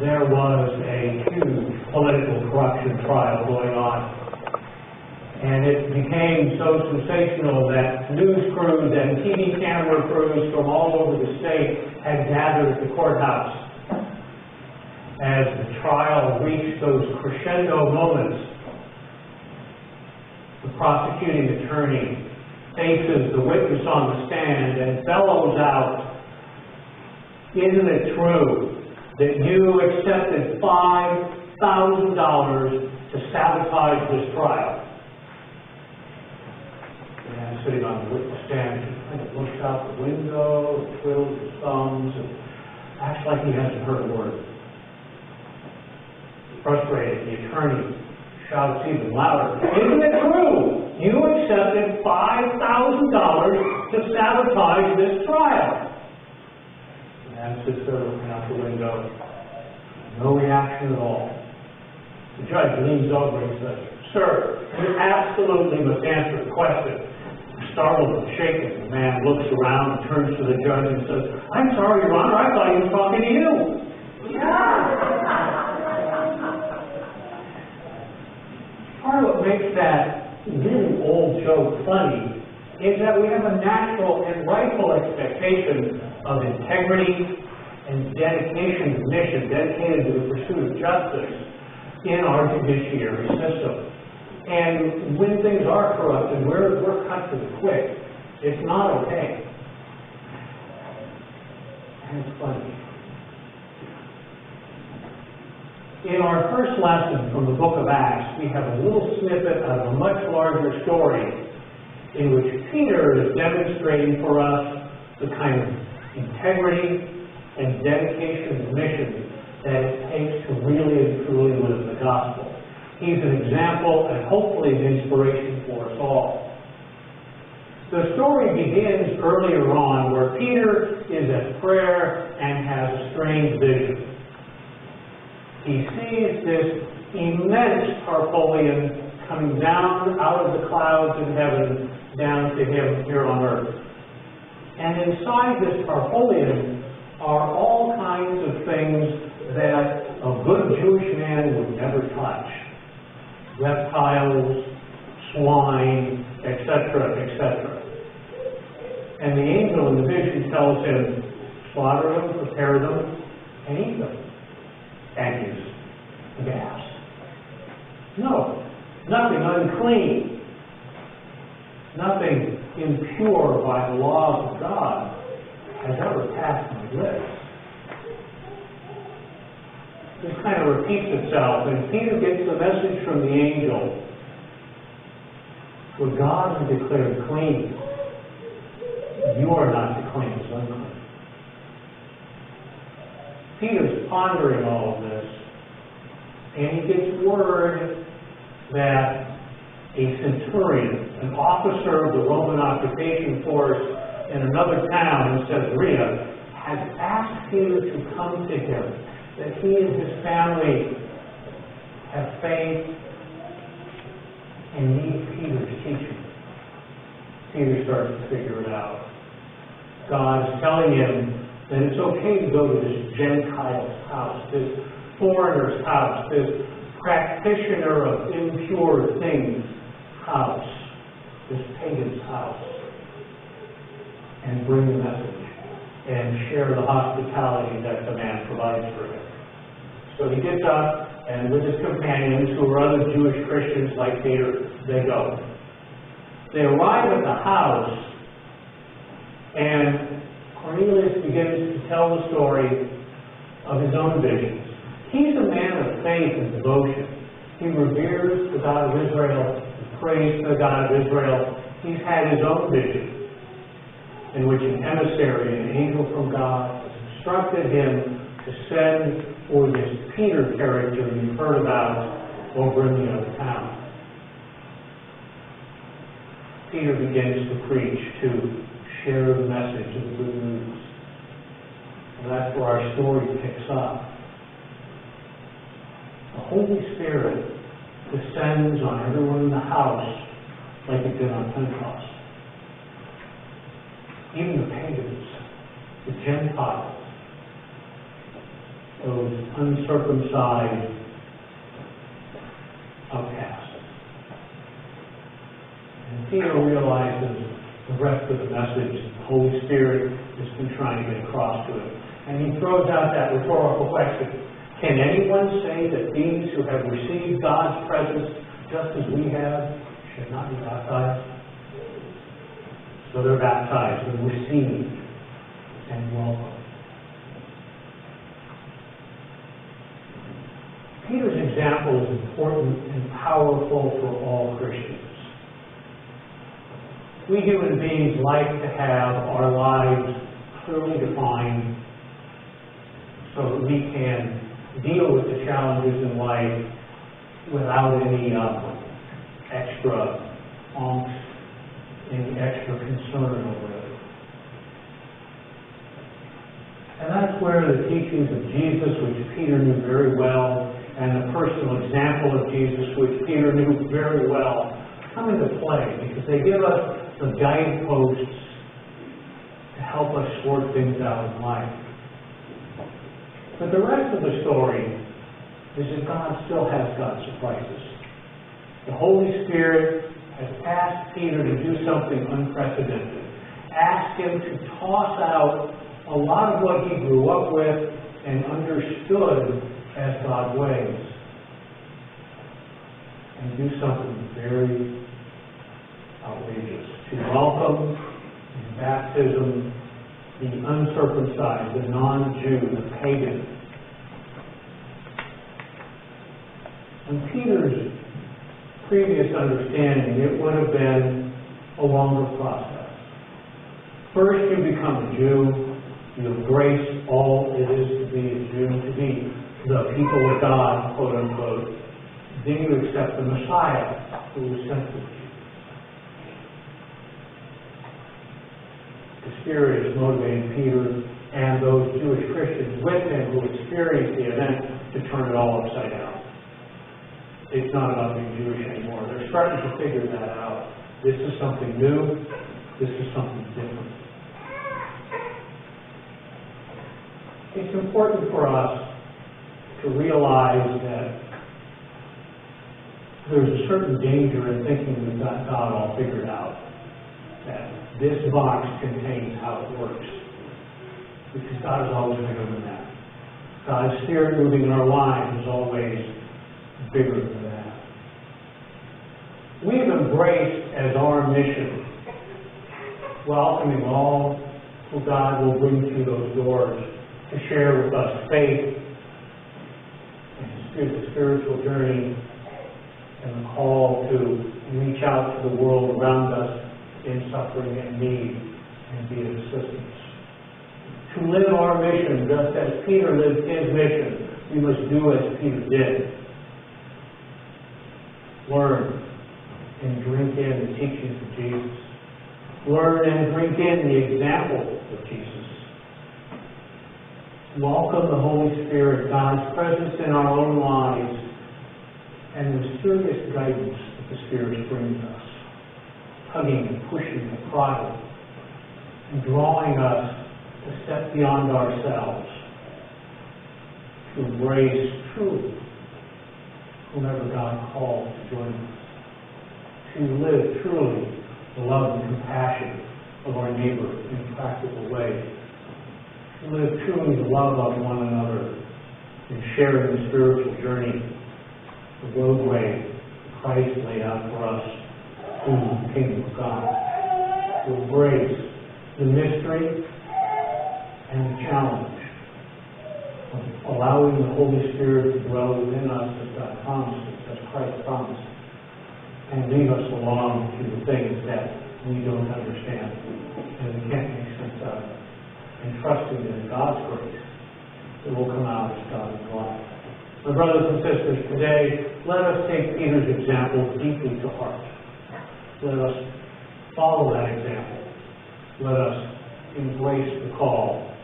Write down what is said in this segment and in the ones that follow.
there was a huge political corruption trial going on. And it became so sensational that news crews and TV camera crews from all over the state had gathered at the courthouse. As the trial reached those crescendo moments, the prosecuting attorney faces the witness on the stand and bellows out, "Isn't it true that you accepted $5,000 to sabotage this trial?" The man sitting on the witness stand kind of looks out the window, and twiddles his thumbs, and acts like he hasn't heard a word. Frustrated, the attorney shouts even louder, "Isn't it true? You accepted $5,000 to sabotage this trial?" The man sits there looking out the window. No reaction at all. The judge leans over and says, "Sir, you absolutely must answer the question." Startled and shaken, the man looks around and turns to the judge and says, "I'm sorry, Your Honor, I thought he was talking to you." Part of what makes that really old joke funny is that we have a natural and rightful expectation of integrity and dedication to the mission, dedicated to the pursuit of justice in our judiciary system. And when things are corrupted, we're cut to the quick. It's not okay. And it's funny. In our first lesson from the book of Acts, we have a little snippet of a much larger story in which Peter is demonstrating for us the kind of integrity and dedication to the mission that it takes to really and truly live the gospel. He's an example and hopefully an inspiration for us all. The story begins earlier on where Peter is at prayer and has a strange vision. He sees this immense tarpaulin coming down out of the clouds in heaven down to him here on earth. And inside this tarpaulin are all kinds of things that a good Jewish man would never touch. Reptiles, swine, etc., etc. And the angel in the vision tells him, slaughter them, prepare them, and eat them. And he's aghast. No, nothing unclean, nothing impure by the laws of God has ever passed my lips. This kind of repeats itself, and Peter gets the message from the angel. For God has declared clean, you are not to claim as unclean. Peter's pondering all of this, and he gets word that a centurion, an officer of the Roman occupation force in another town in Caesarea, has asked Peter to come to him, that he and his family have faith and need Peter's teaching. Peter starts to figure it out. God is telling him that it's okay to go to this Gentile's house, this foreigner's house, this practitioner of impure things house, this pagan's house, and bring the message and share the hospitality that the man provides for him. So he gets up, and with his companions, who are other Jewish Christians like Peter, they go. They arrive at the house, and Cornelius begins to tell the story of his own visions. He's a man of faith and devotion. He reveres the God of Israel, prays to the God of Israel. He's had his own vision, in which an emissary, an angel from God, has instructed him to send for this Peter character you've heard about over in the other town. Peter begins to preach, to share the message of the good news. And that's where our story picks up. The Holy Spirit descends on everyone in the house like it did on Pentecost. Even the pagans, the Gentiles, those uncircumcised outcasts. And Peter realizes the rest of the message the Holy Spirit has been trying to get across to him. And he throws out that rhetorical question: can anyone say that these who have received God's presence just as we have should not be baptized? So they're baptized and received and welcome. Peter's example is important and powerful for all Christians. We human beings like to have our lives clearly defined so that we can deal with the challenges in life without any extra angst, any extra concern over it. And that's where the teachings of Jesus, which Peter knew very well, and the personal example of Jesus, which Peter knew very well, come into play, because they give us the guideposts to help us sort things out in life. But the rest of the story is that God still has God's surprises. The Holy Spirit has asked Peter to do something unprecedented, asked him to toss out a lot of what he grew up with and understood as God's ways, and do something very outrageous, to welcome in baptism the uncircumcised, the non-Jew, the pagan. In Peter's previous understanding, it would have been a longer process. First, you become a Jew, you embrace all it is to be a Jew, to be the people of God, quote unquote. Then you accept the Messiah who was sent to you. The Spirit is motivating Peter and those Jewish Christians with him who experienced the event to turn it all upside down. It's not about being Jewish anymore. They're starting to figure that out. This is something new. This is something different. It's important for us to realize that there's a certain danger in thinking we've got God all figured out. That this box contains how it works. Because God is always bigger than that. God's Spirit moving in our lives is always bigger than that. We've embraced as our mission welcoming all who God will bring through those doors to share with us faith and the spiritual journey and the call to reach out to the world around us in suffering and need and be of assistance. To live our mission just as Peter lived his mission, we must do as Peter did. Learn and drink in the teachings of Jesus. Learn and drink in the example of Jesus. Welcome the Holy Spirit, God's presence in our own lives, and the mysterious guidance that the Spirit brings us, tugging and pushing and prodding, and drawing us to step beyond ourselves, to embrace truly whomever God calls to join us, to live truly the love and compassion of our neighbor in practical ways, to live truly the love of one another and share in the spiritual journey, the roadway Christ laid out for us to the kingdom of God, to embrace the mystery and the challenge of allowing the Holy Spirit to dwell within us as God promised, as Christ promised, and lead us along to the things that we don't understand and we can't make sense of, and trusting in God's grace that will come out as God's life. My brothers and sisters, today, let us take Peter's example deeply to heart. Let us follow that example. Let us embrace the call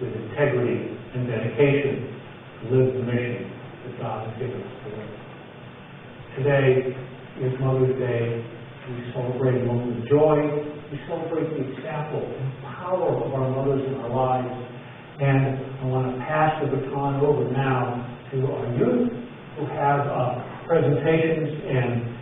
with integrity and dedication to live the mission that God has given us to live. Today is Mother's Day. We celebrate a moment of joy. We celebrate the example and power of our mothers in our lives. And I want to pass the baton over now to our youth who have presentations and